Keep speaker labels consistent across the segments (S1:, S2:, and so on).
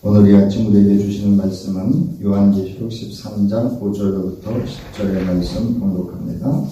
S1: 오늘 이 아침 우리에게 주시는 말씀은 요한계시록 13장 5절로부터 10절의 말씀 봉독합니다.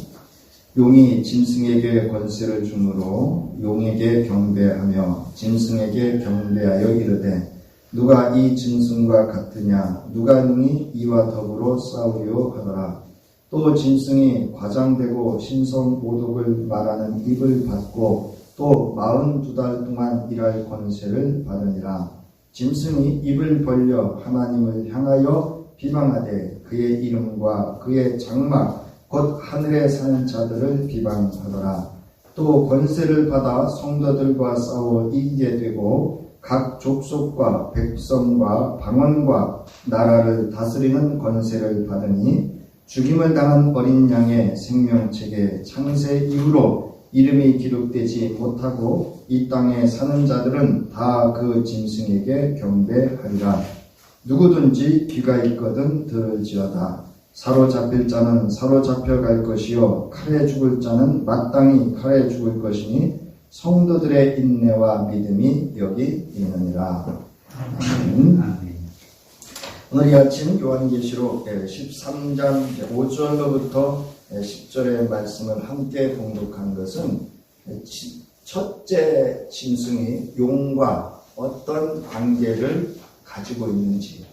S1: 용이 짐승에게 권세를 주므로 용에게 경배하며 짐승에게 경배하여 이르되 누가 이 짐승과 같으냐 누가 능히 이와 더불어 싸우려 하더라. 또 짐승이 과장되고 신성 모독을 말하는 입을 받고 또 42달 동안 일할 권세를 받으니라. 짐승이 입을 벌려 하나님을 향하여 비방하되 그의 이름과 그의 장막 곧 하늘에 사는 자들을 비방하더라. 또 권세를 받아 성도들과 싸워 이기게 되고 각 족속과 백성과 방언과 나라를 다스리는 권세를 받으니 죽임을 당한 어린 양의 생명책에 창세 이후로 이름이 기록되지 못하고 이 땅에 사는 자들은 다 그 짐승에게 경배하리라. 누구든지 귀가 있거든 들을지어다. 사로잡힐 자는 사로잡혀갈 것이요 칼에 죽을 자는 마땅히 칼에 죽을 것이니 성도들의 인내와 믿음이 여기 있느니라. 아멘. 오늘 이 아침 요한계시록 13장 5절로부터 10절의 말씀을 함께 봉독한 것은 첫째 짐승이 용과 어떤 관계를 가지고 있는지,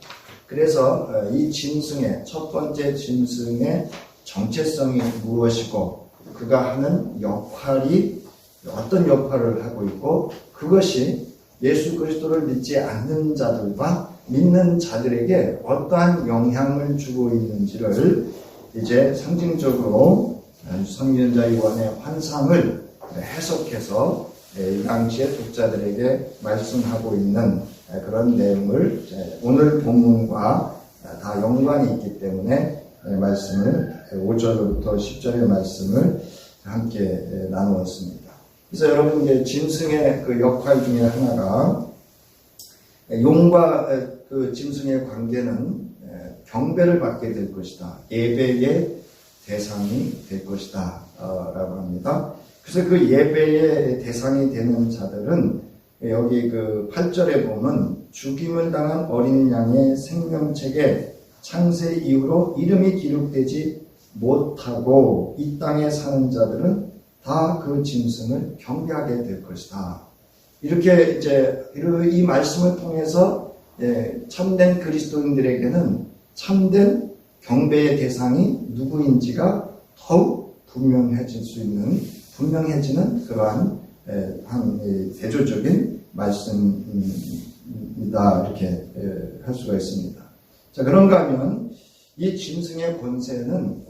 S1: 그래서 이 짐승의 첫 번째 짐승의 정체성이 무엇이고 그가 하는 역할이 어떤 역할을 하고 있고 그것이 예수 그리스도를 믿지 않는 자들과 믿는 자들에게 어떠한 영향을 주고 있는지를 이제 상징적으로 성경자 요한의 환상을 해석해서 이 당시의 독자들에게 말씀하고 있는 그런 내용을 오늘 본문과 다 연관이 있기 때문에 말씀을 5절부터 10절의 말씀을 함께 나누었습니다. 그래서 여러분 짐승의 그 역할 중에 하나가 용과 그 짐승의 관계는 경배를 받게 될 것이다. 예배의 대상이 될 것이다. 라고 합니다. 그래서 그 예배의 대상이 되는 자들은 여기 그 8절에 보면 죽임을 당한 어린 양의 생명책에 창세 이후로 이름이 기록되지 못하고 이 땅에 사는 자들은 다 그 짐승을 경배하게 될 것이다. 이렇게 이제 이 말씀을 통해서 참된 그리스도인들에게는 참된 경배의 대상이 누구인지가 더욱 분명해지는 그러한 한 대조적인 말씀이다 이렇게 할 수가 있습니다. 자, 그런가 하면 이 짐승의 권세는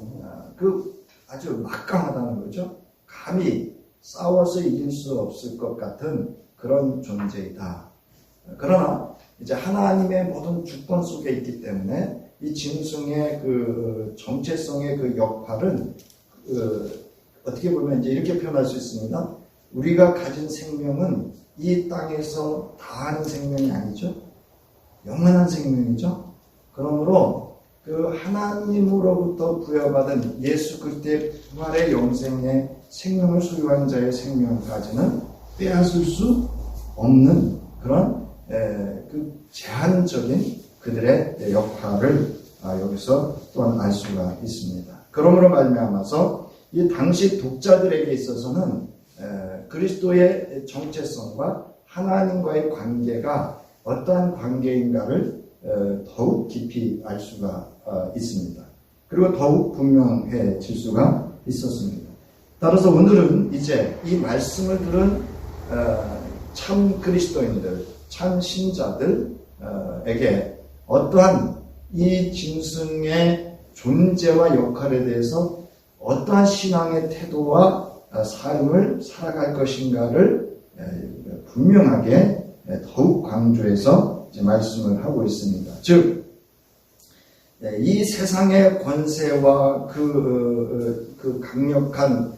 S1: 그 아주 막강하다는 거죠. 감히 싸워서 이길 수 없을 것 같은 그런 존재이다. 그러나 이제 하나님의 모든 주권 속에 있기 때문에 이 짐승의 그 정체성의 그 역할은 어떻게 보면 이제 이렇게 표현할 수 있습니다. 우리가 가진 생명은 이 땅에서 다하는 생명이 아니죠. 영원한 생명이죠. 그러므로 그 하나님으로부터 부여받은 예수 그리스도의 부활의 영생의 생명을 소유한 자의 생명까지는 빼앗을 수 없는 그런 그 제한적인 그들의 역할을 여기서 또한 알 수가 있습니다. 그러므로 말미암아서 이 당시 독자들에게 있어서는 그리스도의 정체성과 하나님과의 관계가 어떠한 관계인가를 더욱 깊이 알 수가 있습니다. 그리고 더욱 분명해질 수가 있었습니다. 따라서 오늘은 이제 이 말씀을 들은 참 그리스도인들, 참 신자들에게 어떠한 이 짐승의 존재와 역할에 대해서 어떠한 신앙의 태도와 삶을 살아갈 것인가를 분명하게 더욱 강조해서 이제 말씀을 하고 있습니다. 즉, 이 세상의 권세와 그 강력한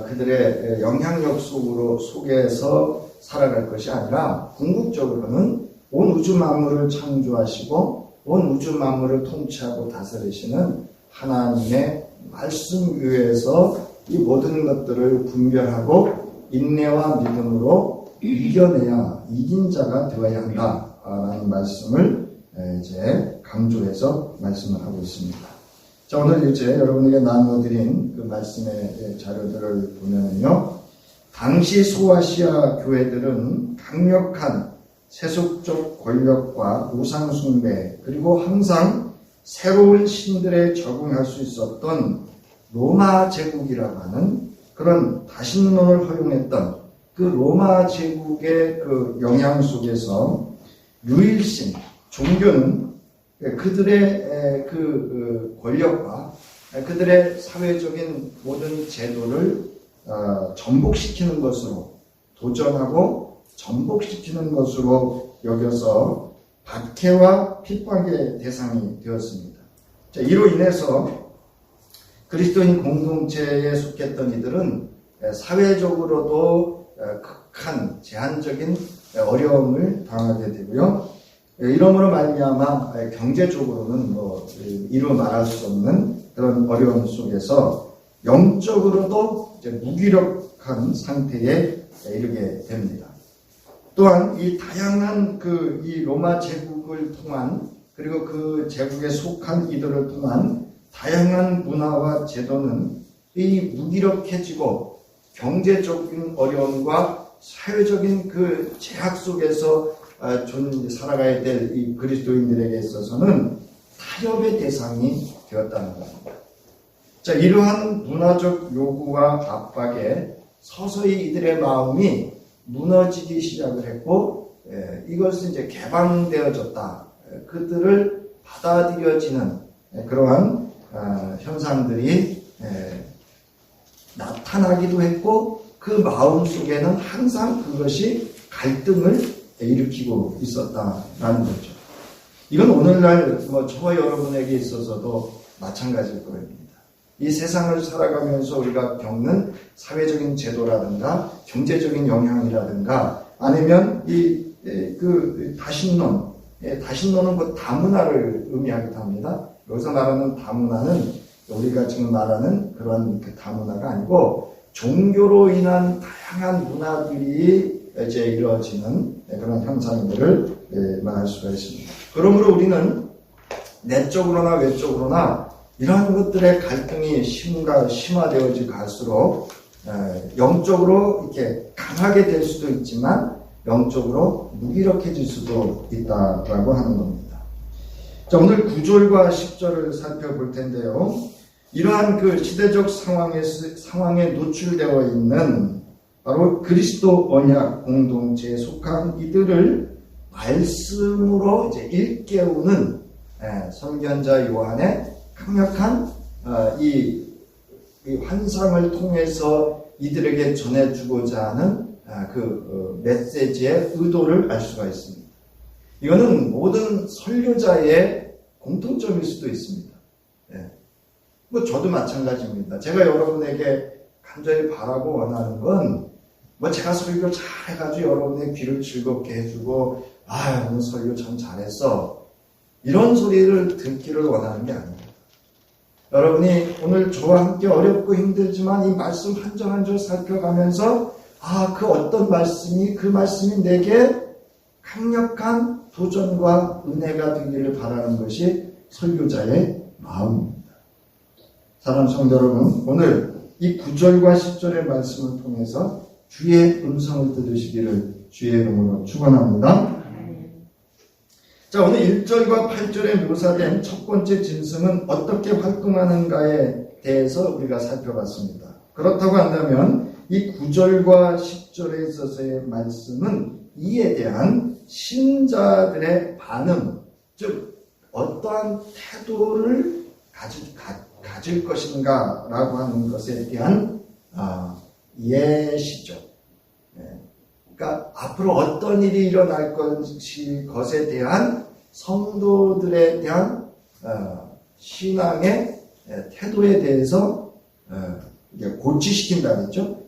S1: 그들의 영향력 속에서 살아갈 것이 아니라 궁극적으로는 온 우주 만물을 창조하시고 온 우주 만물을 통치하고 다스리시는 하나님의 말씀 위에서 이 모든 것들을 분별하고 인내와 믿음으로 이겨내야 이긴 자가 되어야 한다. 라는 말씀을 이제 강조해서 말씀을 하고 있습니다. 자, 오늘 이제 여러분에게 나눠드린 그 말씀의 자료들을 보면요. 당시 소아시아 교회들은 강력한 세속적 권력과 우상숭배, 그리고 항상 새로운 신들에 적응할 수 있었던 로마 제국이라고 하는 그런 다신론을 허용했던 그 로마 제국의 그 영향 속에서 유일신, 종교는 그들의 그 권력과 그들의 사회적인 모든 제도를 전복시키는 것으로, 도전하고 전복시키는 것으로 여겨서 박해와 핍박의 대상이 되었습니다. 자, 이로 인해서 그리스도인 공동체에 속했던 이들은 사회적으로도 극한 제한적인 어려움을 당하게 되고요. 이러므로 말미암아 경제적으로는 이루 말할 수 없는 그런 어려움 속에서 영적으로도 이제 무기력한 상태에 이르게 됩니다. 또한 이 다양한 이 로마 제국을 통한, 그리고 그 제국에 속한 이들을 통한 다양한 문화와 제도는 이 무기력해지고 경제적인 어려움과 사회적인 그 제약 속에서 살아가야 될 이 그리스도인들에게 있어서는 타협의 대상이 되었다는 겁니다. 자, 이러한 문화적 요구와 압박에 서서히 이들의 마음이 무너지기 시작을 했고, 이것은 이제 개방되어졌다. 그들을 받아들여지는 그러한 현상들이 나타나기도 했고, 그 마음 속에는 항상 그것이 갈등을 일으키고 있었다라는 거죠. 이건 오늘날 저와 여러분에게 있어서도 마찬가지일 겁니다. 이 세상을 살아가면서 우리가 겪는 사회적인 제도라든가 경제적인 영향이라든가, 아니면 그 다신론은 그 다문화를 의미하기도 합니다. 여기서 말하는 다문화는 우리가 지금 말하는 그런 그 다문화가 아니고, 종교로 인한 다양한 문화들이 이제 이루어지는 그런 현상들을 말할 수가 있습니다. 그러므로 우리는 내적으로나 외적으로나 이러한 것들의 갈등이 심화되어지 갈수록 영적으로 이렇게 강하게 될 수도 있지만 영적으로 무기력해질 수도 있다라고 하는 겁니다. 자, 오늘 9절과 10절을 살펴볼 텐데요. 이러한 그 시대적 상황에 노출되어 있는 바로 그리스도 언약 공동체에 속한 이들을 말씀으로 이제 일깨우는 선견자 요한의 강력한 이 환상을 통해서 이들에게 전해주고자 하는 그 메시지의 의도를 알 수가 있습니다. 이거는 모든 설교자의 공통점일 수도 있습니다. 저도 마찬가지입니다. 제가 여러분에게 간절히 바라고 원하는 건 제가 설교 잘 해가지고 여러분의 귀를 즐겁게 해주고, 오늘 설교 참 잘했어, 이런 소리를 듣기를 원하는 게 아닙니다. 여러분이 오늘 저와 함께 어렵고 힘들지만 이 말씀 한 절 한 절 살펴가면서 그 어떤 말씀이, 그 말씀이 내게 강력한 도전과 은혜가 되기를 바라는 것이 설교자의 마음입니다. 사랑하는 성도 여러분, 오늘 이 9절과 10절의 말씀을 통해서 주의 음성을 들으시기를 주의 이름으로 축원합니다. 자, 오늘 1절과 8절에 묘사된 첫 번째 짐승은 어떻게 활동하는가에 대해서 우리가 살펴봤습니다. 그렇다고 한다면 이 9절과 10절에 있어서의 말씀은 이에 대한 신자들의 반응, 즉 어떠한 태도를 가질 것인가 라고 하는 것에 대한 예시죠. 그러니까 앞으로 어떤 일이 일어날 것에 대한 성도들에 대한 신앙의 태도에 대해서 고치시킨다 그랬죠.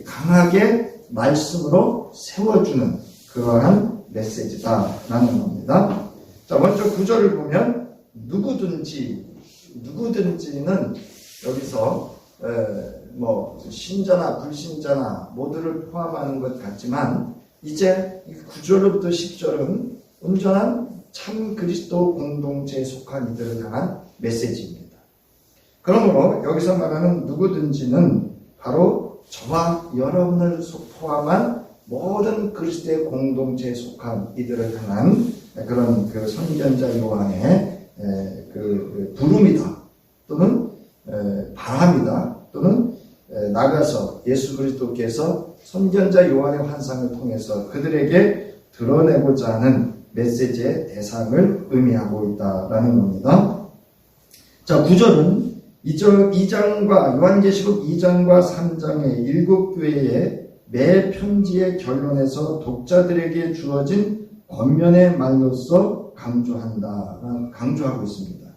S1: 강하게 말씀으로 세워주는 그러한 메시지다라는 겁니다. 자, 먼저 9절을 보면 누구든지는 여기서 신자나 불신자나 모두를 포함하는 것 같지만 이제 9절로부터 10절은 온전한 참 그리스도 공동체에 속한 이들을 향한 메시지입니다. 그러므로 여기서 말하는 누구든지는 바로 저와 여러분을 포함한 모든 그리스도의 공동체에 속한 이들을 향한 그런 그 선견자 요한의 그 부름이다, 또는 바람이다, 또는 나가서 예수 그리스도께서 선견자 요한의 환상을 통해서 그들에게 드러내고자 하는 메시지의 대상을 의미하고 있다라는 겁니다. 자, 9절은 2장과 요한계시록 2장과 3장의 7교회의 매 편지의 결론에서 독자들에게 주어진 권면의 말로서 강조하고 있습니다.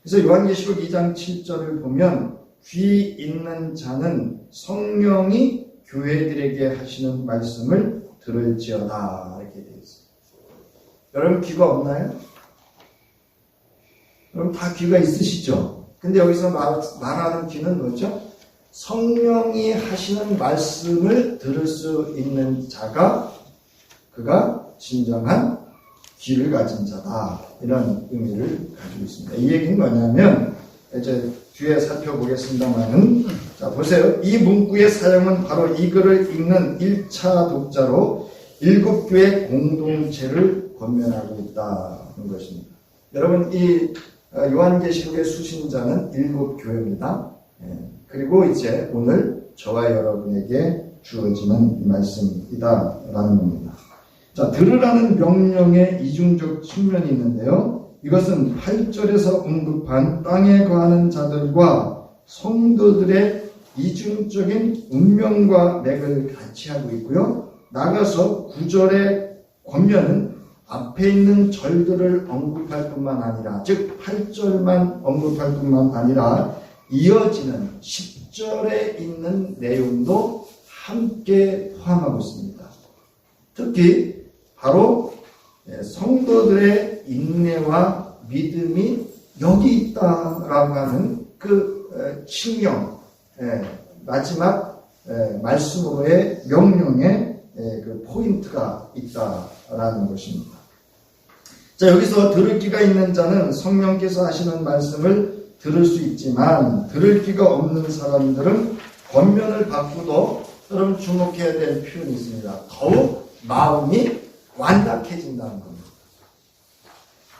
S1: 그래서 요한계시록 2장 7절을 보면 귀 있는 자는 성령이 교회들에게 하시는 말씀을 들을지어다 이렇게 되어 있습니다. 여러분 귀가 없나요? 여러분 다 귀가 있으시죠? 근데 여기서 말하는 귀는 뭐죠? 성령이 하시는 말씀을 들을 수 있는 자가 그가 진정한 귀를 가진 자다, 이런 의미를 가지고 있습니다. 이 얘기는 뭐냐면 이제 뒤에 살펴보겠습니다만은, 자 보세요. 이 문구의 사용은 바로 이 글을 읽는 1차 독자로 7교회 공동체를 권면하고 있다는 것입니다. 여러분 이 요한계시록의 수신자는 7교회입니다. 그리고 이제 오늘 저와 여러분에게 주어지는 말씀이다라는 겁니다. 자, 들으라는 명령의 이중적 측면이 있는데요. 이것은 8절에서 언급한 땅에 거하는 자들과 성도들의 이중적인 운명과 맥을 같이 하고 있고요. 나가서 9절의 권면은 앞에 있는 절들을 언급할 뿐만 아니라, 즉 8절만 언급할 뿐만 아니라 이어지는 10절에 있는 내용도 함께 포함하고 있습니다. 특히 바로 성도들의 인내와 믿음이 여기 있다라고 하는 그 칭령, 마지막 말씀으로의 명령의 그 포인트가 있다라는 것입니다. 자, 여기서 들을 귀가 있는 자는 성령께서 하시는 말씀을 들을 수 있지만, 들을 귀가 없는 사람들은 권면을 받고도, 여러분 주목해야 될 표현이 있습니다. 더욱 마음이 완악해진다는 겁니다.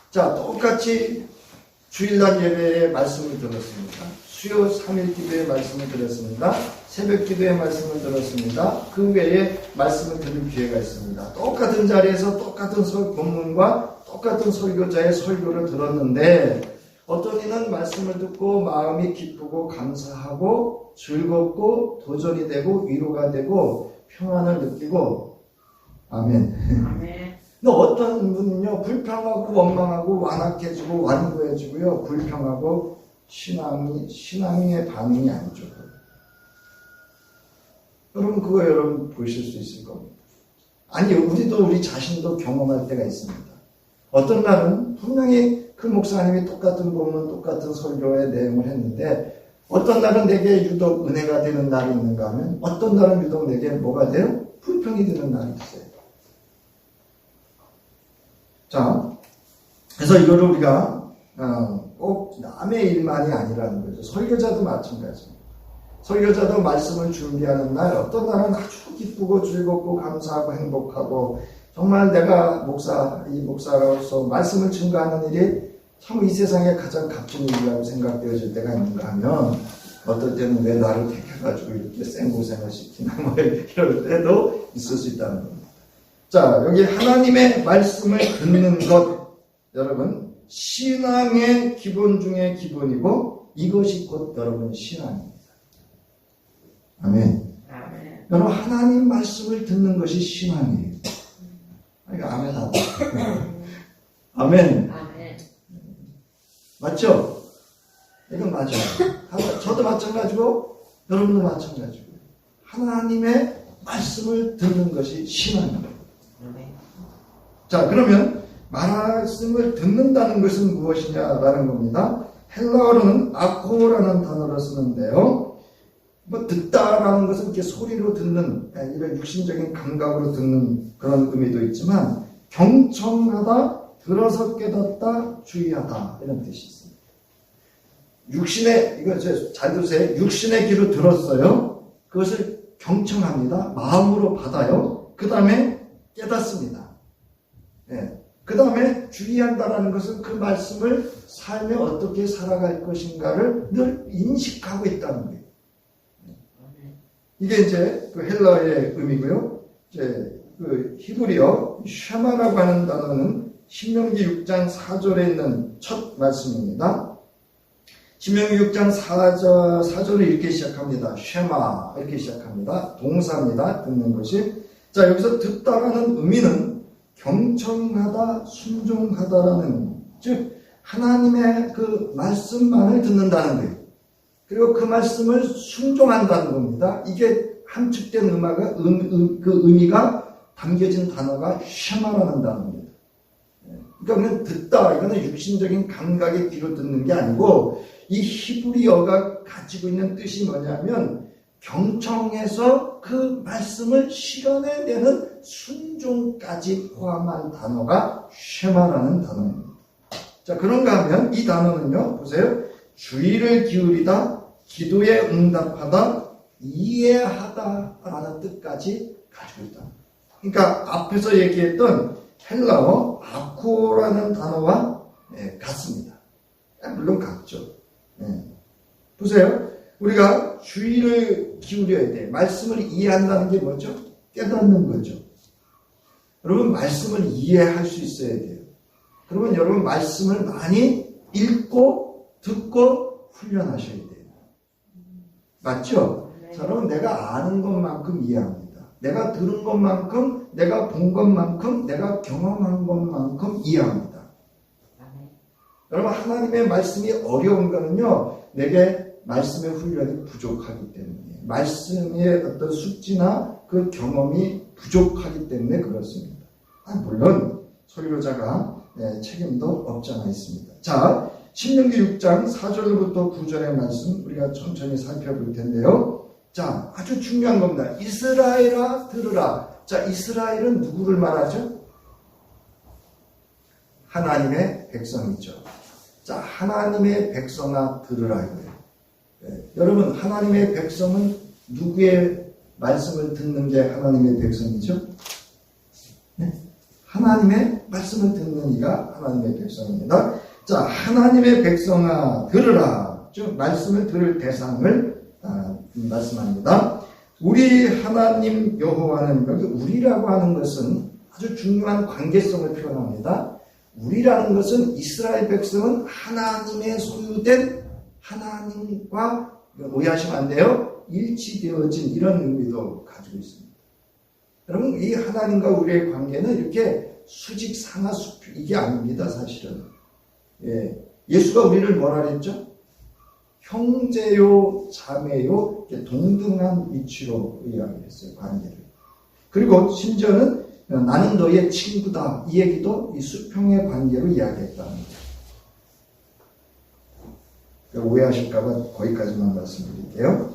S1: 자, 똑같이 주일날 예배의 말씀을 들었습니다. 수요 3일 기도의 말씀을 들었습니다. 새벽 기도의 말씀을 들었습니다. 그 외에 말씀을 들을 기회가 있습니다. 똑같은 자리에서 똑같은 본문과 똑같은 설교자의 설교를 들었는데, 어떤 이는 말씀을 듣고 마음이 기쁘고 감사하고 즐겁고 도전이 되고 위로가 되고 평안을 느끼고, 아멘.
S2: 아멘.
S1: 근데 어떤 분은요, 불평하고 원망하고 완악해지고 완고해지고요, 불평하고 신앙의 반응이 아니죠. 여러분 그거 여러분 보실 수 있을 겁니다. 아니, 우리 자신도 경험할 때가 있습니다. 어떤 날은 분명히 그 목사님이 똑같은 본문, 똑같은 설교의 내용을 했는데, 어떤 날은 내게 유독 은혜가 되는 날이 있는가 하면, 어떤 날은 유독 내게 뭐가 돼요? 불평이 되는 날이 있어요. 자, 그래서 이거를 우리가 꼭 남의 일만이 아니라는 거죠. 설교자도 마찬가지입니다. 설교자도 말씀을 준비하는 날, 어떤 날은 아주 기쁘고 즐겁고 감사하고 행복하고, 정말 내가 목사로서 말씀을 증거하는 일이 참 이 세상에 가장 값진 일이라고 생각되어질 때가 있는가 하면, 어떨 때는 왜 나를 택해가지고 이렇게 생고생을 시키나 뭐 이럴 때도 있을 수 있다는 겁니다. 자, 여기 하나님의 말씀을 듣는 것, 여러분 신앙의 기본 중에 기본이고, 이것이 곧 여러분 신앙입니다. 아멘.
S2: 아멘.
S1: 여러분 하나님 말씀을 듣는 것이 신앙이에요. 그러니까 아멘 하다. 아멘.
S2: 아멘.
S1: 맞죠? 이건 맞아요. 저도 마찬가지고 여러분도 마찬가지고, 하나님의 말씀을 듣는 것이 신앙입니다. 자, 그러면 말씀을 듣는다는 것은 무엇이냐라는 겁니다. 헬라어로는 아코라는 단어를 쓰는데요. 뭐 듣다라는 것은 이렇게 소리로 듣는 이런 육신적인 감각으로 듣는 그런 의미도 있지만 경청하다, 들어서 깨닫다, 주의하다 이런 뜻이 있습니다. 이거 잘 들으세요. 육신의 귀로 들었어요. 그것을 경청합니다. 마음으로 받아요. 그 다음에 깨닫습니다. 그 다음에 주의한다라는 것은 그 말씀을 삶에 어떻게 살아갈 것인가를 늘 인식하고 있다는 거예요. 이게 이제 그 헬라어의 의미고요. 이제 그 히브리어 쉐마라고 하는 단어는 신명기 6장 4절에 있는 첫 말씀입니다. 신명기 6장 4절을 이렇게 시작합니다. 쉐마 이렇게 시작합니다. 동사입니다. 듣는 것이. 자, 여기서 듣다라는 의미는 경청하다, 순종하다라는, 즉 하나님의 그 말씀만을 듣는다는 거예요. 그리고 그 말씀을 순종한다는 겁니다. 이게 함축된 그 의미가 담겨진 단어가 쉐마라는 단어입니다. 그러니까 듣다, 이거는 육신적인 감각의 귀로 듣는 게 아니고 이 히브리어가 가지고 있는 뜻이 뭐냐면 경청해서 그 말씀을 실현해내는 순종까지 포함한 단어가 쉐마라는 단어입니다. 자, 그런가 하면 이 단어는요, 보세요. 주의를 기울이다, 기도에 응답하다, 이해하다라는 뜻까지 가지고 있다. 그러니까 앞에서 얘기했던 헬라어 아코라는 단어와 같습니다. 물론 같죠. 보세요. 우리가 주의를 기울여야 돼. 말씀을 이해한다는 게 뭐죠? 깨닫는 거죠. 여러분, 말씀을 이해할 수 있어야 돼요. 그러면 여러분 말씀을 많이 읽고 듣고 훈련하셔야 돼요. 맞죠?
S2: 네.
S1: 자, 여러분, 내가 아는 것만큼 이해합니다. 내가 들은 것만큼, 내가 본 것만큼, 내가 경험한 것만큼 이해합니다. 여러분, 하나님의 말씀이 어려운 거는요, 내게 말씀의 훈련이 부족하기 때문이에요. 말씀의 어떤 숙지나 그 경험이 부족하기 때문에 그렇습니다. 물론 설교자가 책임도 없지 않아 있습니다. 자, 신명기 6장 4절부터 9절의 말씀 우리가 천천히 살펴볼 텐데요. 자, 아주 중요한 겁니다. 이스라엘아 들으라. 자, 이스라엘은 누구를 말하죠? 하나님의 백성이죠. 자, 하나님의 백성아 들으라 이거예요. 여러분, 하나님의 백성은 누구의 말씀을 듣는 게 하나님의 백성이죠? 하나님의 말씀을 듣는 이가 하나님의 백성입니다. 자, 하나님의 백성아 들으라. 즉 말씀을 들을 대상을 말씀합니다. 우리 하나님 여호와는, 여기 우리라고 하는 것은 아주 중요한 관계성을 표현합니다. 우리라는 것은 이스라엘 백성은 하나님의 소유된 하나님과, 오해하시면 안 돼요, 일치되어진 이런 의미도 가지고 있습니다. 여러분, 이 하나님과 우리의 관계는 이렇게 수직 상하수표 이게 아닙니다. 사실은 예수가 우리를 뭐라 그랬죠? 형제요 자매요 동등한 위치로 이야기했어요. 관계를. 그리고 심지어는 나는 너의 친구다, 이 얘기도 이 수평의 관계로 이야기했다는 거예요. 오해하실까봐 거기까지만 말씀드릴게요.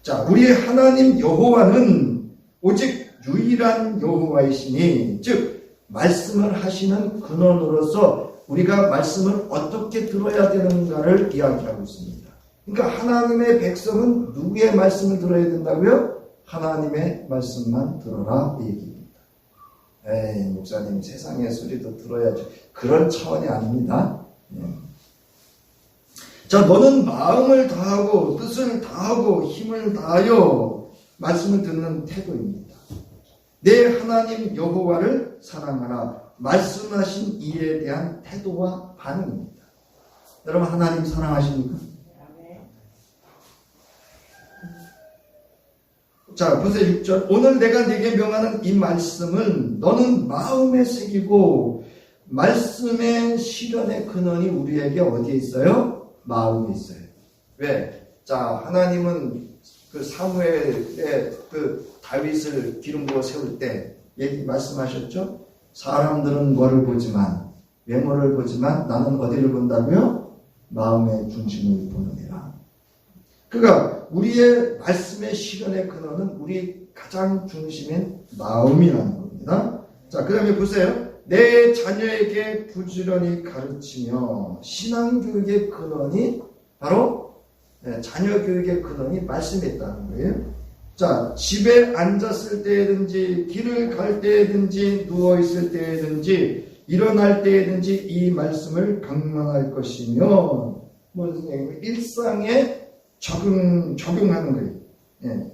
S1: 자, 우리 하나님 여호와는 오직 유일한 여호와이시니, 즉 말씀을 하시는 근원으로서 우리가 말씀을 어떻게 들어야 되는가를 이야기하고 있습니다. 그러니까 하나님의 백성은 누구의 말씀을 들어야 된다고요? 하나님의 말씀만 들어라, 이 얘기입니다. 에이, 목사님, 세상의 소리도 들어야죠. 그런 차원이 아닙니다. 자, 너는 마음을 다하고 뜻을 다하고 힘을 다하여 말씀을 듣는 태도입니다. 내 하나님 여호와를 사랑하라. 말씀하신 이에 대한 태도와 반응입니다. 여러분, 하나님 사랑하십니까? 자, 보세요. 6절. 오늘 내가 네게 명하는 이 말씀은 너는 마음에 새기고, 말씀의 실현의 근원이 우리에게 어디에 있어요? 마음에 있어요. 왜? 자, 하나님은 그 사무엘의 그 다윗을 기름 부어 세울 때 말씀하셨죠? 사람들은 뭐를 보지만, 외모를 보지만 나는 어디를 본다고요? 마음의 중심을 보느니라. 그러니까 우리의 말씀의 실현의 근원은 우리 가장 중심인 마음이라는 겁니다. 자, 그 다음에 보세요. 내 자녀에게 부지런히 가르치며 신앙교육의 근원이 바로 자녀 교육의 근원이 말씀에 있다는 거예요. 자, 집에 앉았을 때든지 길을 갈 때든지 누워있을 때든지 일어날 때든지 이 말씀을 강론할 것이며 무슨 얘기냐면 일상에 적용하는 거예요. 예.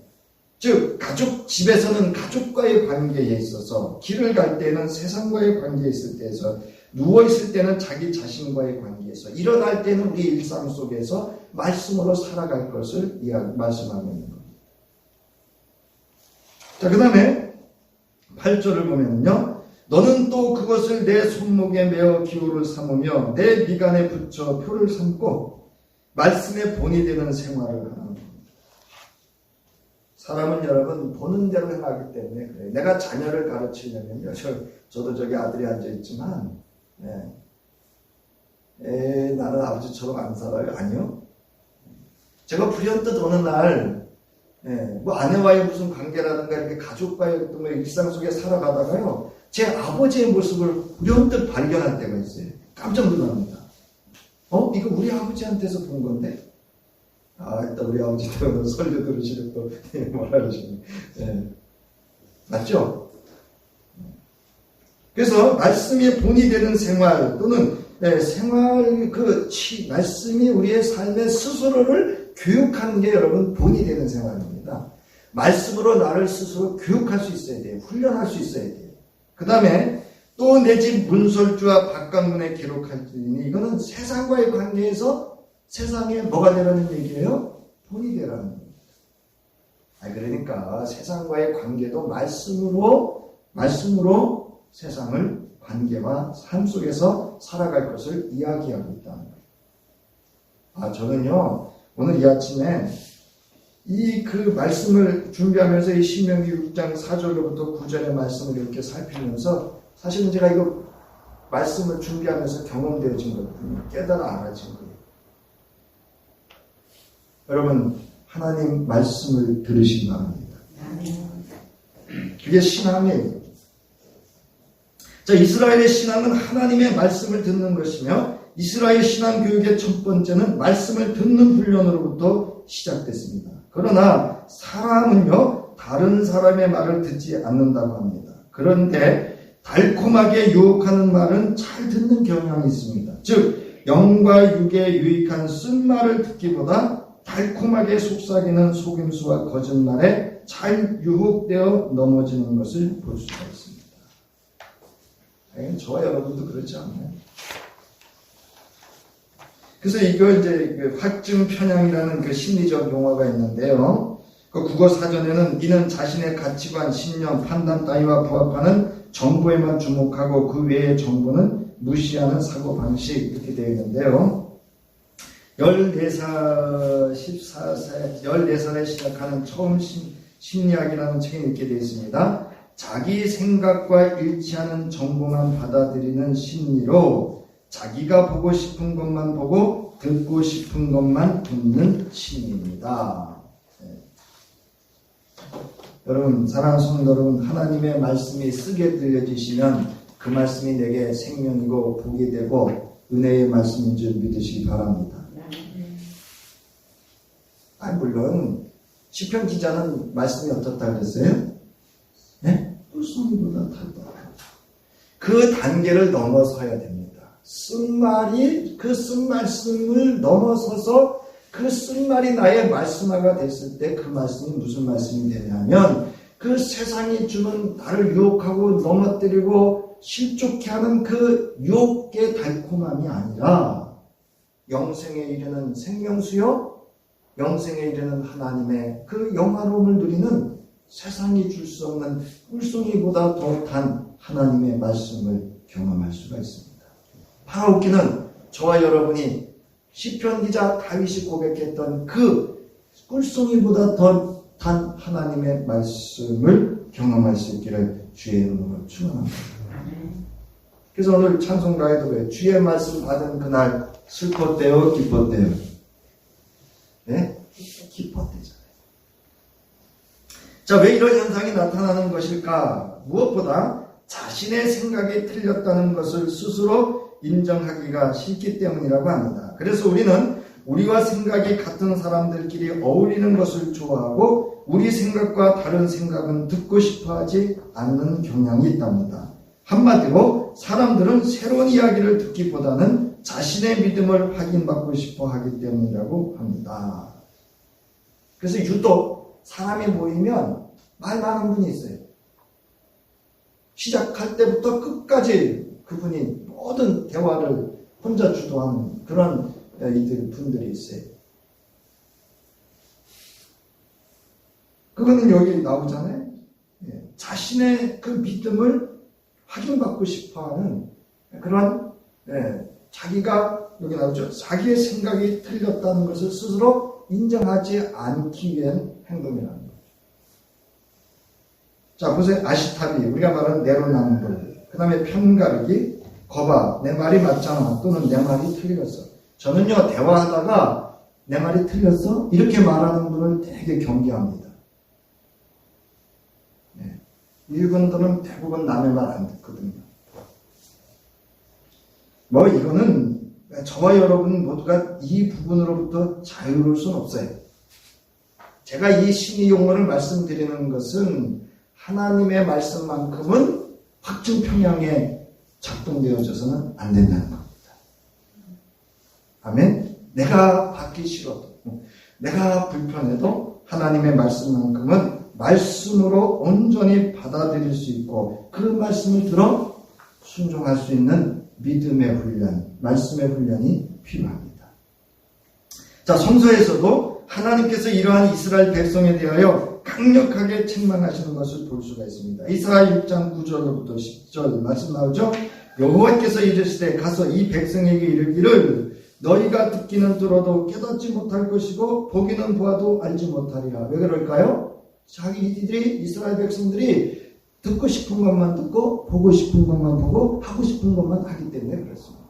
S1: 즉 집에서는 가족과의 관계에 있어서 길을 갈 때는 세상과의 관계에 있을 때에서 누워있을 때는 자기 자신과의 관계에서 일어날 때는 우리 일상 속에서 말씀으로 살아갈 것을 말씀하고 있는 겁니다. 자, 그 다음에 8절을 보면요. 너는 또 그것을 내 손목에 메어 기호를 삼으며 내 미간에 붙여 표를 삼고 말씀의 본이 되는 생활을 하는 겁니다. 사람은 여러분 보는 대로 행하기 때문에 그래요. 내가 자녀를 가르치려면요. 저도 저기 아들이 앉아있지만 나는 아버지처럼 안 살아요. 아니요. 제가 불현듯 어느 날 뭐 아내와의 무슨 관계라든가 이렇게 가족과의 어떤 일상 속에 살아가다가요. 제 아버지의 모습을 불현듯 발견할 때가 있어요. 깜짝 놀랍니다. 이거 우리 아버지한테서 본 건데? 일단 우리 아버지 때문에 설교 들으시면 또 뭐라 그러시네. 맞죠? 그래서 말씀이 본이 되는 생활 또는 말씀이 우리의 삶의 스스로를 교육하는 게 여러분 본이 되는 생활입니다. 말씀으로 나를 스스로 교육할 수 있어야 돼요. 훈련할 수 있어야 돼요. 그 다음에 또 내 집 문설주와 바깥문에 기록할지니 이거는 세상과의 관계에서 세상에 뭐가 되라는 얘기예요? 본이 되라는 겁니다. 그러니까 세상과의 관계도 말씀으로 세상을 관계와 삶 속에서 살아갈 것을 이야기하고 있다는 거예요. 저는요 오늘 이 아침에 그 말씀을 준비하면서 이 신명기 6장 4절로부터 9절의 말씀을 이렇게 살피면서 사실은 제가 이거 말씀을 준비하면서 경험되어진 거거든요. 깨달아 알아진 거예요. 여러분 하나님 말씀을 들으시기 바랍니다. 그게 신앙이에요. 자, 이스라엘의 신앙은 하나님의 말씀을 듣는 것이며 이스라엘 신앙 교육의 첫 번째는 말씀을 듣는 훈련으로부터 시작됐습니다. 그러나 사람은요 다른 사람의 말을 듣지 않는다고 합니다. 그런데 달콤하게 유혹하는 말은 잘 듣는 경향이 있습니다. 즉 영과 육에 유익한 쓴말을 듣기보다 달콤하게 속삭이는 속임수와 거짓말에 잘 유혹되어 넘어지는 것을 볼 수가 있습니다. 저와 여러분도 그렇지 않나요? 그래서 이걸 이제 확증 편향이라는 그 심리적 용어가 있는데요. 그 국어 사전에는 이는 자신의 가치관, 신념, 판단 따위와 부합하는 정보에만 주목하고 그 외의 정보는 무시하는 사고방식 이렇게 되어 있는데요. 14살에 시작하는 처음 심리학이라는 책에 이렇게 되어 있습니다. 자기 생각과 일치하는 정보만 받아들이는 심리로 자기가 보고 싶은 것만 보고 듣고 싶은 것만 듣는 심리입니다. 여러분, 사랑하는 성도 여러분, 하나님의 말씀이 쓰게 들려지시면 그 말씀이 내게 생명이고 복이 되고 은혜의 말씀인 줄 믿으시기 바랍니다. 물론 시편 기자는 말씀이 어떻다 그랬어요? 꿀송이보다 달다. 그 단계를 넘어서야 됩니다. 그 쓴 말씀을 넘어서서 그 쓴 말이 나의 말씀화가 됐을 때 그 말씀이 무슨 말씀이 되냐면 그 세상이 주는 나를 유혹하고 넘어뜨리고 실족해 하는 그 유혹의 달콤함이 아니라 영생에 이르는 생명수요 영생에 이르는 하나님의 그 영화로움을 누리는 세상이 줄 수 없는 꿀송이보다 더 단 하나님의 말씀을 경험할 수가 있습니다. 파라오키는 저와 여러분이 시편 기자 다윗이 고백했던 그 꿀송이보다 더 단 하나님의 말씀을 경험할 수 있기를 주의 이름으로 축원합니다. 그래서 오늘 찬송가에도 왜 주의 말씀 받은 그날 슬펐대요, 기뻤대요? 네? 기뻤대잖아요. 자, 왜 이런 현상이 나타나는 것일까? 무엇보다 자신의 생각이 틀렸다는 것을 스스로 인정하기가 싫기 때문이라고 합니다. 그래서 우리는 우리와 생각이 같은 사람들끼리 어울리는 것을 좋아하고 우리 생각과 다른 생각은 듣고 싶어하지 않는 경향이 있답니다. 한마디로 사람들은 새로운 이야기를 듣기보다는 자신의 믿음을 확인받고 싶어 하기 때문이라고 합니다. 그래서 유독 사람이 모이면 말 많은 분이 있어요. 시작할 때부터 끝까지 그분이 모든 대화를 혼자 주도하는 그런 분들이 있어요. 그거는 여기 나오잖아요. 자신의 그 믿음을 확인받고 싶어하는 그런 자기가 여기 나오죠. 자기의 생각이 틀렸다는 것을 스스로 인정하지 않기 위한 행동이라는 거죠. 자, 보세요. 아시타비, 우리가 말하는 내로남불, 그 다음에 편가르기, 거봐, 내 말이 맞잖아, 또는 내 말이 틀렸어. 저는요, 대화하다가 내 말이 틀렸어? 이렇게 말하는 분을 되게 경계합니다. 이분들은 대부분 남의 말 안 듣거든요. 이거는 저와 여러분 모두가 이 부분으로부터 자유로울 수는 없어요. 제가 이 심의 용어를 말씀드리는 것은 하나님의 말씀만큼은 확증 평양에 작동되어져서는 안 된다는 겁니다. 아멘? 내가 받기 싫어도, 내가 불편해도 하나님의 말씀만큼은 말씀으로 온전히 받아들일 수 있고 그 말씀을 들어 순종할 수 있는 믿음의 훈련, 말씀의 훈련이 필요합니다. 자, 성서에서도 하나님께서 이러한 이스라엘 백성에 대하여 강력하게 책망하시는 것을 볼 수가 있습니다. 이사야 6장 9절로부터 10절 말씀 나오죠. 여호와께서 이르시되 가서 이 백성에게 이르기를 너희가 듣기는 들어도 깨닫지 못할 것이고 보기는 보아도 알지 못하리라. 왜 그럴까요? 자기들이 이스라엘 백성들이 듣고 싶은 것만 듣고 보고 싶은 것만 보고 하고 싶은 것만 하기 때문에 그렇습니다.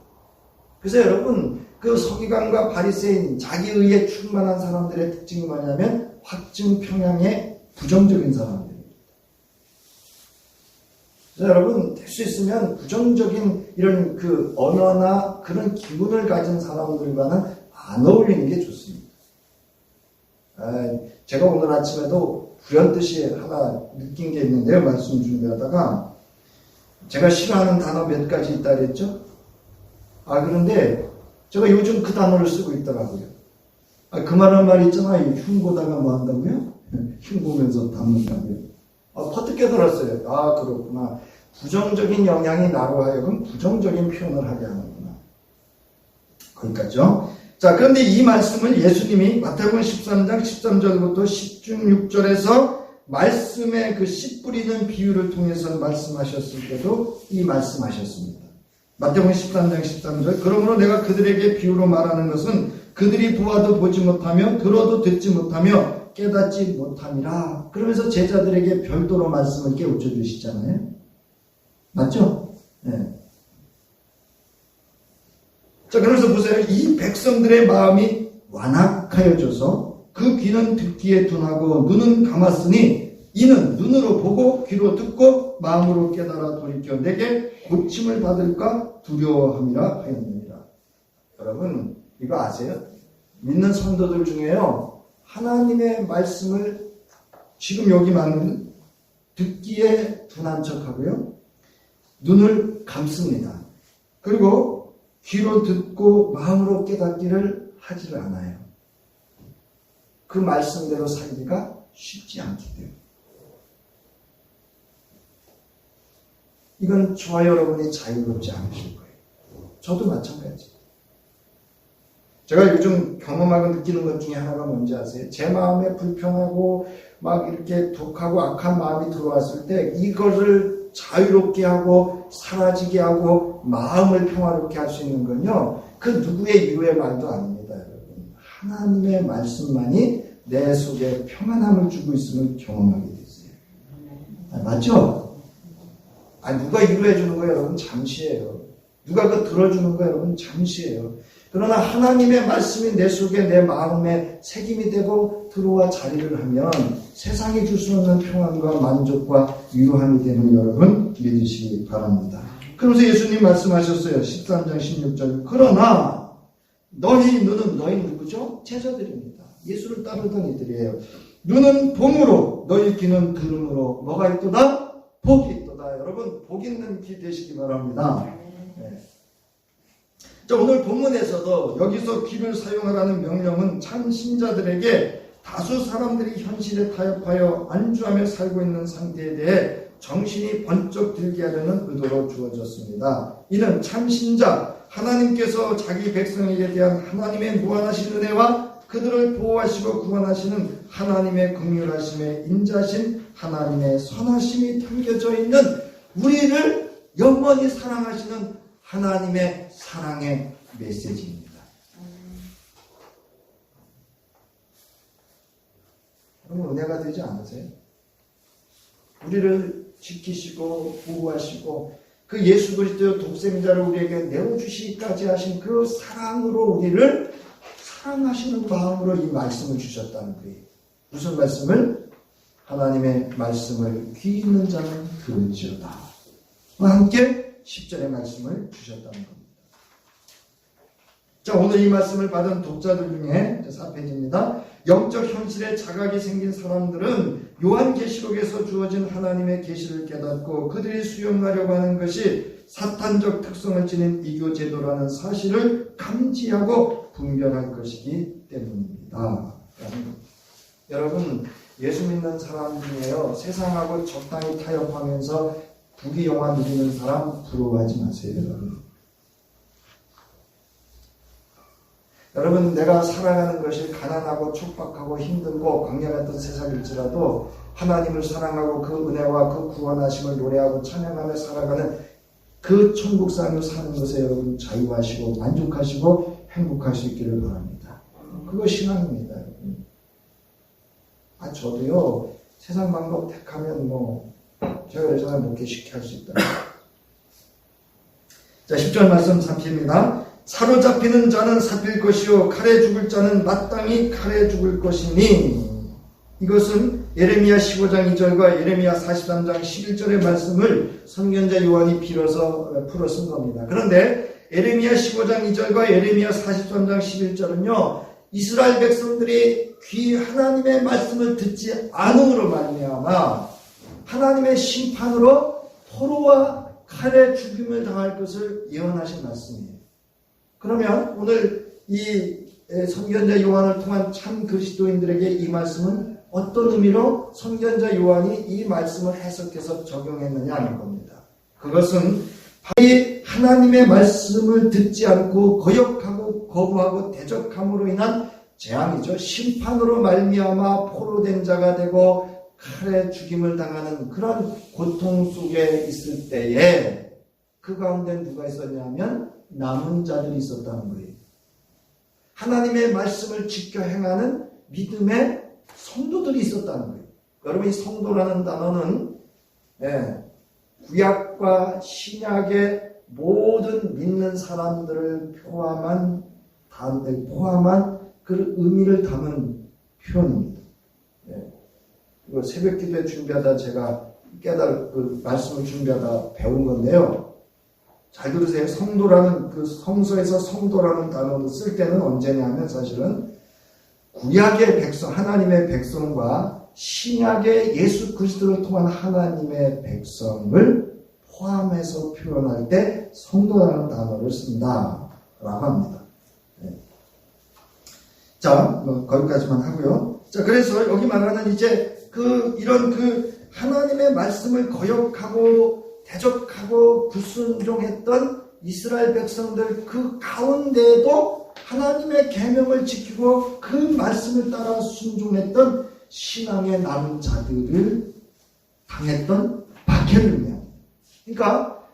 S1: 그래서 여러분 그 서기관과 바리새인 자기의에 충만한 사람들의 특징이 뭐냐면 확증 평양의 부정적인 사람들입니다. 그래서 여러분 될 수 있으면 부정적인 이런 그 언어나 그런 기분을 가진 사람들과는 안 어울리는 게 좋습니다. 제가 오늘 아침에도 불현듯이 하나 느낀 게 있는데요. 말씀 준비하다가 제가 싫어하는 단어 몇 가지 있다 그랬죠? 그런데 제가 요즘 그 단어를 쓰고 있더라고요. 그 말이 있잖아요. 흉보다가 뭐 한다고요? 흉보면서 담는다고요. 퍼뜩 깨달았어요. 그렇구나. 부정적인 영향이 나로 하여금 부정적인 표현을 하게 하는구나. 거기까지요. 자, 그런데 이 말씀을 예수님이 마태복음 13장 13절부터 16절에서 말씀의 그 씨 뿌리는 비유를 통해서 말씀하셨을 때도 이 말씀하셨습니다. 마태복음 13장 13절 그러므로 내가 그들에게 비유로 말하는 것은 그들이 보아도 보지 못하며 들어도 듣지 못하며 깨닫지 못함이라. 그러면서 제자들에게 별도로 말씀을 깨우쳐 주시잖아요. 맞죠? 네. 자, 그래서 보세요. 이 백성들의 마음이 완악하여져서 그 귀는 듣기에 둔하고 눈은 감았으니 이는 눈으로 보고 귀로 듣고 마음으로 깨달아 돌이켜 내게 고침을 받을까 두려워함이라 하였느니라. 여러분 이거 아세요? 믿는 성도들 중에요. 하나님의 말씀을 지금 여기 말하는 듣기에 둔한 척하고요. 눈을 감습니다. 그리고 귀로 듣고 마음으로 깨닫기를 하지를 않아요. 그 말씀대로 살기가 쉽지 않기 때문에. 이건 저와 여러분이 자유롭지 않으실 거예요. 저도 마찬가지. 제가 요즘 경험하고 느끼는 것 중에 하나가 뭔지 아세요? 제 마음에 불편하고 막 이렇게 독하고 악한 마음이 들어왔을 때 이거를 자유롭게 하고 사라지게 하고 마음을 평화롭게 할 수 있는 건요. 그 누구의 위로의 말도 아닙니다. 여러분. 하나님의 말씀만이 내 속에 평안함을 주고 있음을 경험하게 됐어요. 맞죠? 누가 위로해 주는 거예요, 여러분? 잠시예요. 누가 그 들어주는 거예요, 여러분? 잠시예요. 그러나 하나님의 말씀이 내 속에 내 마음에 새김이 되고 들어와 자리를 하면 세상이 줄 수 없는 평안과 만족과 위로함이 되는 여러분 믿으시기 바랍니다. 그러면서 예수님 말씀하셨어요. 13장 16절. 그러나 너희 누구죠? 제자들입니다. 예수를 따르던 이들이에요. 눈은 봄으로 너희 귀는 들음으로 뭐가 있도다? 복이 있도다. 여러분 복 있는 귀 되시기 바랍니다. 네. 자, 오늘 본문에서도 여기서 귀를 사용하라는 명령은 참 신자들에게 다수 사람들이 현실에 타협하여 안주하며 살고 있는 상태에 대해 정신이 번쩍 들게 하려는 의도로 주어졌습니다. 이는 참 신자, 하나님께서 자기 백성에게 대한 하나님의 무한하신 은혜와 그들을 보호하시고 구원하시는 하나님의 긍휼하심에 인자신 하나님의 선하심이 담겨져 있는 우리를 영원히 사랑하시는 하나님의 사랑의 메시지입니다. 여러분 은혜가 되지 않으세요? 우리를 지키시고 보호하시고 그 예수 그리스도의 독생자를 우리에게 내어주시기까지 하신 그 사랑으로 우리를 사랑하시는 마음으로 이 말씀을 주셨다는 거예요. 무슨 말씀을? 하나님의 말씀을 귀 있는 자는 들을지어다. 함께 10절의 말씀을 주셨다는 겁니다. 자, 오늘 이 말씀을 받은 독자들 중에 4페이지입니다. 영적 현실에 자각이 생긴 사람들은 요한계시록에서 주어진 하나님의 계시를 깨닫고 그들이 수용하려고 하는 것이 사탄적 특성을 지닌 이교제도라는 사실을 감지하고 분별할 것이기 때문입니다. 여러분 예수 믿는 사람 중에요, 세상하고 적당히 타협하면서 부귀영화 누리는 사람 부러워하지 마세요. 여러분 내가 살아가는 것이 가난하고 촉박하고 힘들고 광야 같은 세상일지라도 하나님을 사랑하고 그 은혜와 그 구원하심을 노래하고 찬양하며 살아가는 그 천국 삶을 사는 것에 여러분 자유하시고 만족하시고 행복할 수 있기를 바랍니다. 그거 신앙입니다. 여러분. 저도요 세상 방법 택하면 제가 예전에 목회 쉽게 할 수 있다. 자, 10절 말씀 잡힙니다. 사로잡히는 자는 잡힐 것이요 칼에 죽을 자는 마땅히 칼에 죽을 것이니. 이것은 예레미야 15장 2절과 예레미야 43장 11절의 말씀을 선견자 요한이 빌어서 풀어 쓴 겁니다. 그런데 예레미야 15장 2절과 예레미야 43장 11절은요 이스라엘 백성들이 귀 하나님의 말씀을 듣지 않음으로 말미암아 하나님의 심판으로 포로와 칼에 죽임을 당할 것을 예언하신 말씀이에요. 그러면 오늘 이 선견자 요한을 통한 참 그리스도인들에게 이 말씀은 어떤 의미로 선견자 요한이 이 말씀을 해석해서 적용했느냐 하는 겁니다. 그것은 바로 하나님의 말씀을 듣지 않고 거역하고 거부하고 대적함으로 인한 재앙이죠. 심판으로 말미암아 포로된 자가 되고 칼에 죽임을 당하는 그런 고통 속에 있을 때에 그 가운데 누가 있었냐면 남은 자들이 있었다는 거예요. 하나님의 말씀을 지켜 행하는 믿음의 성도들이 있었다는 거예요. 여러분 이 성도라는 단어는 구약과 신약의 모든 믿는 사람들을 포함한 그 의미를 담은 표현입니다. 이거 새벽 기도에 준비하다 제가 그 말씀을 준비하다 배운 건데요. 잘 들으세요. 성도라는 그 성서에서 성도라는 단어를 쓸 때는 언제냐면 사실은 구약의 백성, 하나님의 백성과 신약의 예수 그리스도를 통한 하나님의 백성을 포함해서 표현할 때 성도라는 단어를 쓴다라고 합니다. 자, 거기까지만 하고요. 자, 그래서 여기 말하는 이제 이런 하나님의 말씀을 거역하고 대적하고 불순종했던 이스라엘 백성들 그 가운데에도 하나님의 계명을 지키고 그 말씀을 따라 순종했던 신앙의 남은 자들을 당했던 박해를 의미합니다. 그러니까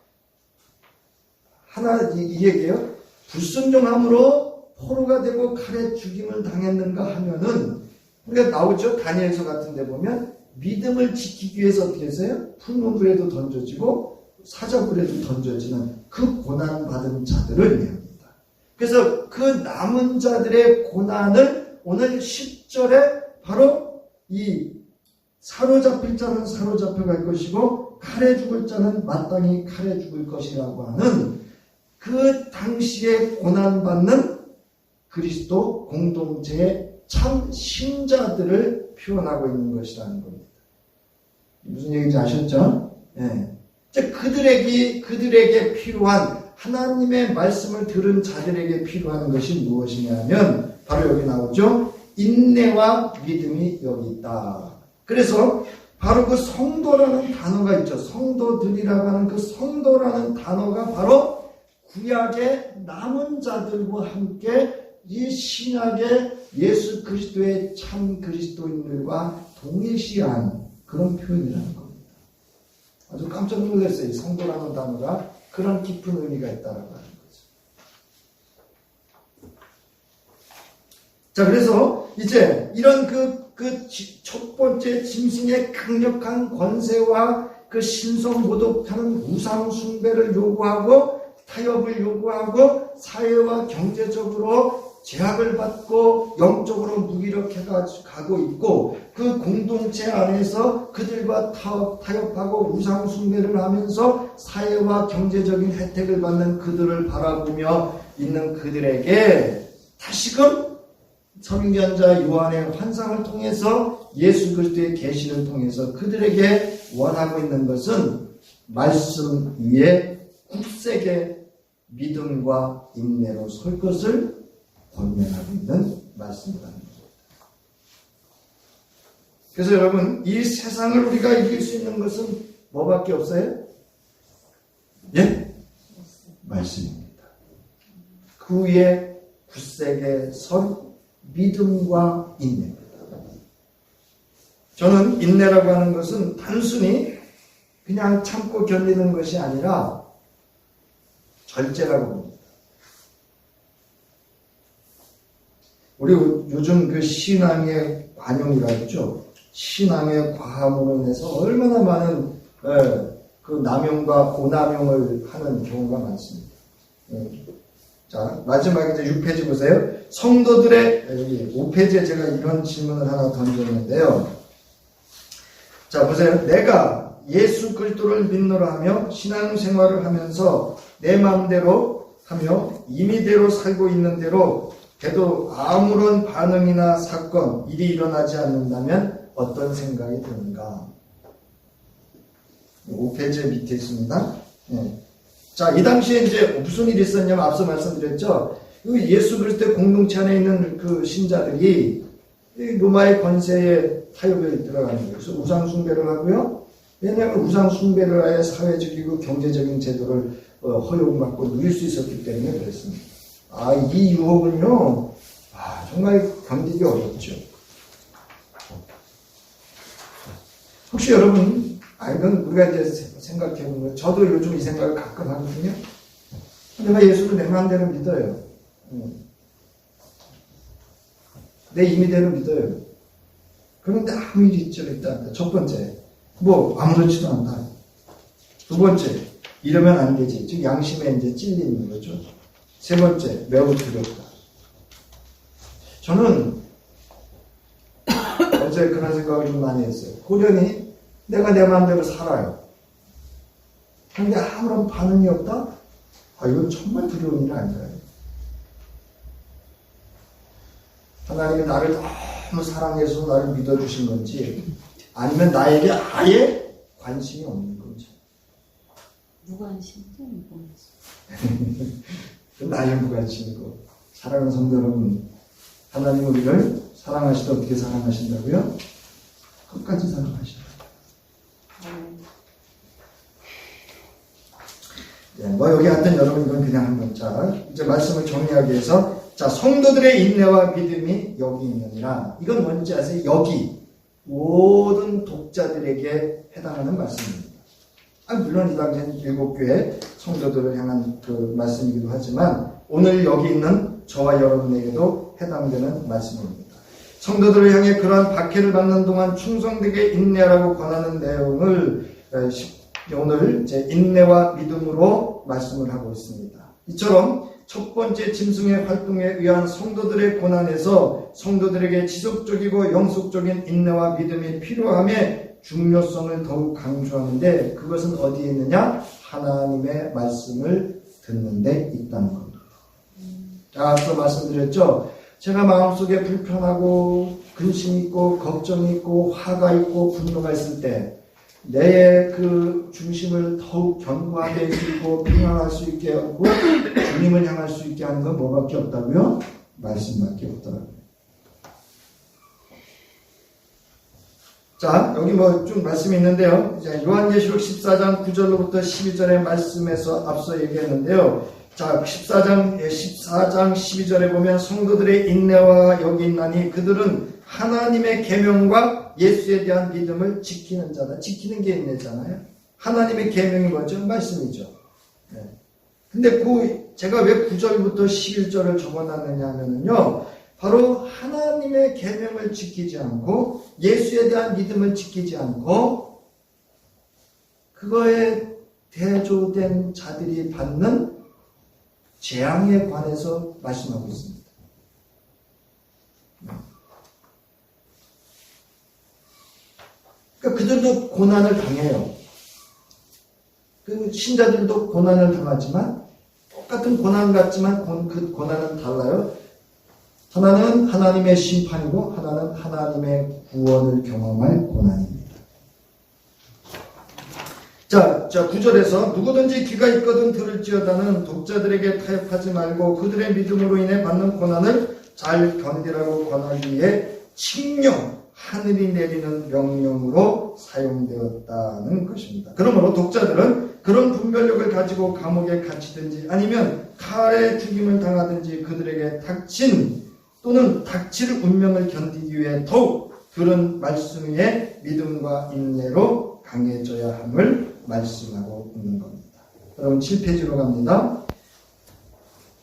S1: 이 얘기예요. 불순종함으로 포로가 되고 칼에 죽임을 당했는가 하면은 우리가 나오죠. 다니엘서 같은 데 보면 믿음을 지키기 위해서 어떻게 했어요? 풀무불에도 던져지고 사자불에도 던져지는 그 고난받은 자들을 의미합니다. 그래서 그 남은 자들의 고난을 오늘 10절에 바로 이 사로잡힐 자는 사로잡혀갈 것이고 칼에 죽을 자는 마땅히 칼에 죽을 것이라고 하는 그 당시에 고난받는 그리스도 공동체의 참 신자들을 표현하고 있는 것이라는 겁니다. 무슨 얘기인지 아셨죠? 네. 그들에게 필요한 하나님의 말씀을 들은 자들에게 필요한 것이 무엇이냐면 바로 여기 나오죠. 인내와 믿음이 여기 있다. 그래서 바로 그 성도라는 단어가 있죠. 성도들이라고 하는 그 성도라는 단어가 바로 구약의 남은 자들과 함께 이 신약의 예수 그리스도의 참 그리스도인들과 동일시한 그런 표현이라는 겁니다. 아주 깜짝 놀랐어요. 이 성도라는 단어가 그런 깊은 의미가 있다라고 하는 거죠. 자, 그래서 이제 이런 그 첫 번째 짐승의 강력한 권세와 그 신성 모독하는 우상 숭배를 요구하고 타협을 요구하고 사회와 경제적으로 제약을 받고 영적으로 무기력해 가고 있고 그 공동체 안에서 그들과 타협하고 우상 숭배를 하면서 사회와 경제적인 혜택을 받는 그들을 바라보며 있는 그들에게 다시금 선견자 요한의 환상을 통해서 예수 그리스도의 계시를 통해서 그들에게 원하고 있는 것은 말씀 위에 굳세게 믿음과 인내로 설 것을 권면하고 있는 말씀이라는 겁니다. 그래서 여러분, 이 세상을 우리가 이길 수 있는 것은 뭐밖에 없어요? 예? 말씀입니다. 그 위에 굳세게 선 믿음과 인내입니다. 저는 인내라고 하는 것은 단순히 그냥 참고 견디는 것이 아니라 절제라고 봅니다. 우리 요즘 그 신앙의 관용이라 했죠. 신앙의 과함으로 인해서 얼마나 많은 그 남용과 오남용을 하는 경우가 많습니다. 자, 마지막에 이제 6페이지 보세요. 성도들의, 여기 5페이지에 제가 이런 질문을 하나 던졌는데요. 자, 보세요. 내가 예수 그리스도를 믿노라 하며 신앙생활을 하면서 내 마음대로 하며 임의대로 살고 있는 대로 그래도 아무런 반응이나 사건, 일이 일어나지 않는다면 어떤 생각이 드는가? 5페이지 밑에 있습니다. 네. 자, 이 당시에 이제 무슨 일이 있었냐면 앞서 말씀드렸죠. 예수 그리스도의 공동체 안에 있는 그 신자들이 로마의 권세에 타협에 들어가는 거예요. 그래서 우상 숭배를 하고요. 왜냐하면 우상 숭배를 아예 사회적이고 경제적인 제도를 허용받고 누릴 수 있었기 때문에 그랬습니다. 이 유혹은요, 정말 견디기 어렵죠. 혹시 여러분, 이건 우리가 이제 생각해보는 거예요. 저도 요즘 이 생각을 가끔 하거든요. 내가 예수를 내 마음대로 믿어요. 내 임의대로 믿어요. 그런데 아무 일이 있죠, 일단. 첫 번째, 아무렇지도 않다. 두 번째, 이러면 안 되지. 즉, 양심에 이제 찔리는 거죠. 세 번째, 매우 두렵다. 저는 어제 그런 생각을 좀 많이 했어요. 호련히 내가 내 마음대로 살아요. 그런데 아무런 반응이 없다? 이건 정말 두려운 일 아닌가요? 하나님이 나를 너무 사랑해서 나를 믿어주신 건지 아니면 나에게 아예 관심이 없는 건지.
S2: 무관심이죠, 무관심.
S1: 나의 무관심이고. 사랑하는 성도 여러분, 하나님 우리를 사랑하시다 어떻게 사랑하신다고요? 끝까지 사랑하신다. 여기 하여튼 여러분 이건 그냥 한번 이제 말씀을 정리하기 위해서 성도들의 인내와 믿음이 여기 있느니라. 이건 뭔지 아세요? 여기 모든 독자들에게 해당하는 말씀입니다. 물론 이 당시에는 7교회 성도들을 향한 그 말씀이기도 하지만 오늘 여기 있는 저와 여러분에게도 해당되는 말씀입니다. 성도들을 향해 그러한 박해를 받는 동안 충성되게 인내라고 권하는 내용을 오늘 이제 인내와 믿음으로 말씀을 하고 있습니다. 이처럼 첫 번째 짐승의 활동에 의한 성도들의 고난에서 성도들에게 지속적이고 영속적인 인내와 믿음이 필요함의 중요성을 더욱 강조하는데 그것은 어디에 있느냐? 하나님의 말씀을 듣는 데 있다는 겁니다. 앞서 말씀드렸죠. 제가 마음속에 불편하고 근심이 있고 걱정이 있고 화가 있고 분노가 있을 때 내 그 중심을 더욱 견고하게 이끌고 평안할 수 있게 하고 주님을 향할 수 있게 하는 건 뭐밖에 없다고요? 말씀밖에 없더라고요. 자, 여기 뭐 좀 말씀이 있는데요. 이제 요한계시록 14장 9절로부터 12절의 말씀에서 앞서 얘기했는데요. 자, 14장 12절에 보면 성도들의 인내와 여기 있나니 그들은 하나님의 계명과 예수에 대한 믿음을 지키는 자다. 지키는 게 인내잖아요. 하나님의 계명이 뭐죠? 말씀이죠. 네. 근데 제가 왜 9절부터 11절을 적어놨느냐 하면요. 바로 하나님의 계명을 지키지 않고 예수에 대한 믿음을 지키지 않고 그거에 대조된 자들이 받는 재앙에 관해서 말씀하고 있습니다. 그러니까 그들도 고난을 당해요. 그 신자들도 고난을 당하지만 똑같은 고난 같지만 그 고난은 달라요. 하나는 하나님의 심판이고 하나는 하나님의 구원을 경험할 고난입니다. 자 9절에서 누구든지 귀가 있거든 들을지어다는 독자들에게 타협하지 말고 그들의 믿음으로 인해 받는 고난을 잘 견디라고 권하기 위해 칙령, 하늘이 내리는 명령으로 사용되었다는 것입니다. 그러므로 독자들은 그런 분별력을 가지고 감옥에 갇히든지 아니면 칼에 죽임을 당하든지 그들에게 닥친 또는 닥칠 운명을 견디기 위해 더욱 그런 말씀 위에 믿음과 인내로 강해져야 함을 말씀하고 있는 겁니다. 여러분 7페이지로 갑니다.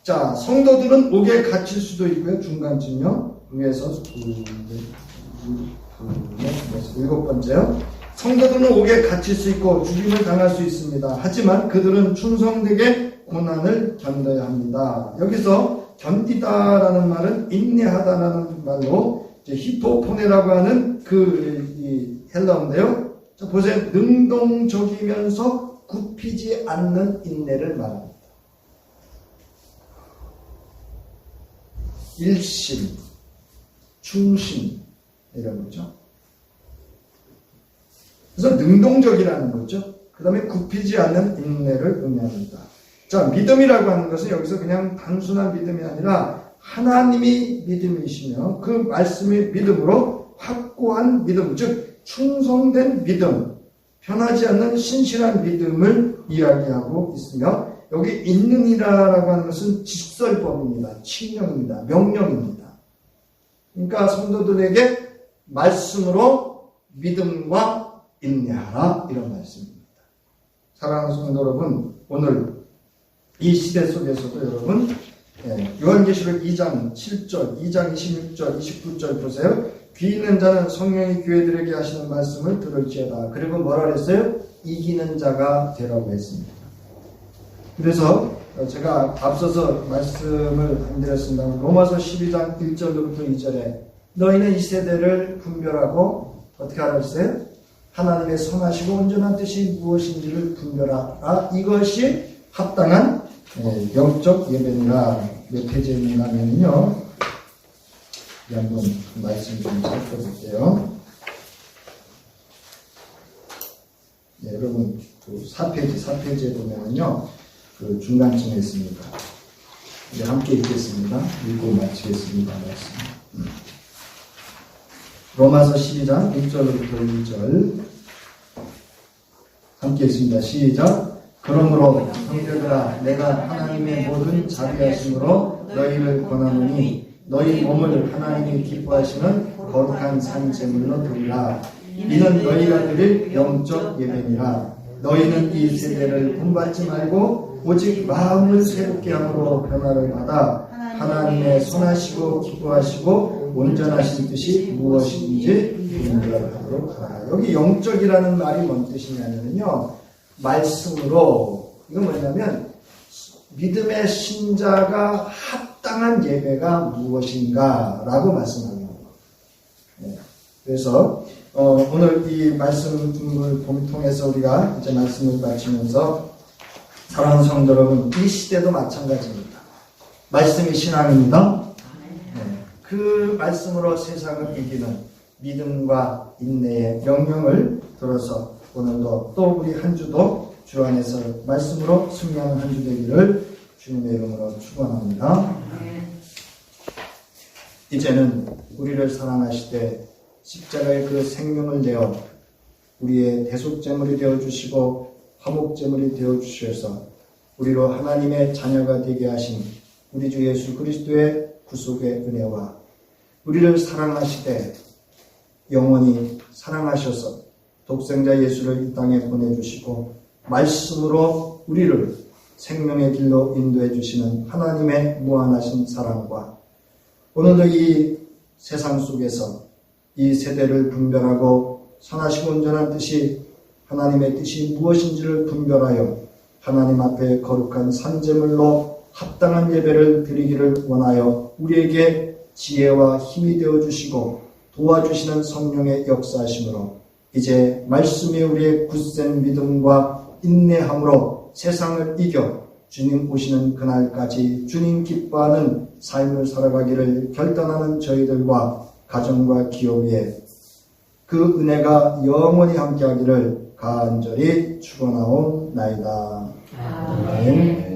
S1: 자, 성도들은 옥에 갇힐 수도 있고요. 중간쯤요. 위에서 7번째요. 성도들은 옥에 갇힐 수 있고 죽임을 당할 수 있습니다. 하지만 그들은 충성되게 고난을 견뎌야 합니다. 여기서 견디다라는 말은 인내하다라는 말로 히포포네라고 하는 이 헬라어인데요. 자, 보세요. 능동적이면서 굽히지 않는 인내를 말합니다. 일심, 충심 이런 거죠. 그래서 능동적이라는 거죠. 그 다음에 굽히지 않는 인내를 의미합니다. 자, 믿음이라고 하는 것은 여기서 그냥 단순한 믿음이 아니라 하나님이 믿음이시며 그 말씀의 믿음으로 확고한 믿음, 즉 충성된 믿음, 변하지 않는 신실한 믿음을 이야기하고 있으며 여기 있느니라라고 하는 것은 직설법입니다. 칙령입니다. 명령입니다. 그러니까 성도들에게 말씀으로 믿음과 인내하라 이런 말씀입니다. 사랑하는 성도 여러분, 오늘 이 시대 속에서도 여러분 요한계시록 2장 7절, 2장 26절, 29절 보세요. 귀 있는 자는 성령이 교회들에게 하시는 말씀을 들을지어다. 그리고 뭐라 그랬어요? 이기는 자가 되라고 했습니다. 그래서 제가 앞서서 말씀을 안 드렸습니다. 로마서 12장 1절부터 2절에 너희는 이 세대를 분별하고 어떻게 하라고 했어요? 하나님의 선하시고 온전한 뜻이 무엇인지를 분별하라. 이것이 합당한 영적 예배니라. 몇 페이지에 있냐면요. 한번 말씀 좀 살펴볼게요. 네, 여러분 4페이지에 보면요. 그 중간쯤에 있습니다. 이제 함께 읽겠습니다. 읽고 마치겠습니다. 말씀. 로마서 12장 1절부터 2절 함께 읽습니다. 시작. 그러므로 형제들아 내가 하나님의 모든 자비하심으로 너희를 권하노니 너희 몸을 하나님이 기뻐하시는 거룩한 산 제물로 드리라. 이는 너희가 드릴 영적 예배니라. 너희는 이 세대를 본받지 말고 오직 마음을 새롭게 함으로 변화를 받아 하나님의 선하시고 기뻐하시고 온전하신 뜻이 무엇인지 분별하도록 하라. 여기 영적이라는 말이 뭔 뜻이냐면요. 말씀으로, 이건 뭐냐면 믿음의 신자가 합당한 예배가 무엇인가 라고 말씀하는 거예요. 네. 그래서 오늘 이 말씀을 통해서 우리가 이제 말씀을 마치면서 사랑하는 성도 여러분, 이 시대도 마찬가지입니다. 말씀이 신앙입니다. 네. 그 말씀으로 세상을 이기는 믿음과 인내의 명령을 들어서 오늘도 또 우리 한 주도 주 안에서 말씀으로 승리하는 한 주 되기를 주님의 이름으로 축원합니다. 이제는 우리를 사랑하시되 십자가의 그 생명을 내어 우리의 대속제물이 되어주시고 화목제물이 되어주셔서 우리로 하나님의 자녀가 되게 하신 우리 주 예수 그리스도의 구속의 은혜와 우리를 사랑하시되 영원히 사랑하셔서 독생자 예수를 이 땅에 보내주시고 말씀으로 우리를 생명의 길로 인도해 주시는 하나님의 무한하신 사랑과 오늘도 이 세상 속에서 이 세대를 분별하고 선하시고 온전한 뜻이 하나님의 뜻이 무엇인지를 분별하여 하나님 앞에 거룩한 산제물로 합당한 예배를 드리기를 원하여 우리에게 지혜와 힘이 되어주시고 도와주시는 성령의 역사하심으로 이제 말씀이 우리의 굳센 믿음과 인내함으로 세상을 이겨 주님 오시는 그날까지 주님 기뻐하는 삶을 살아가기를 결단하는 저희들과 가정과 기업에 그 은혜가 영원히 함께하기를 간절히 축원하옵나이다. 아멘.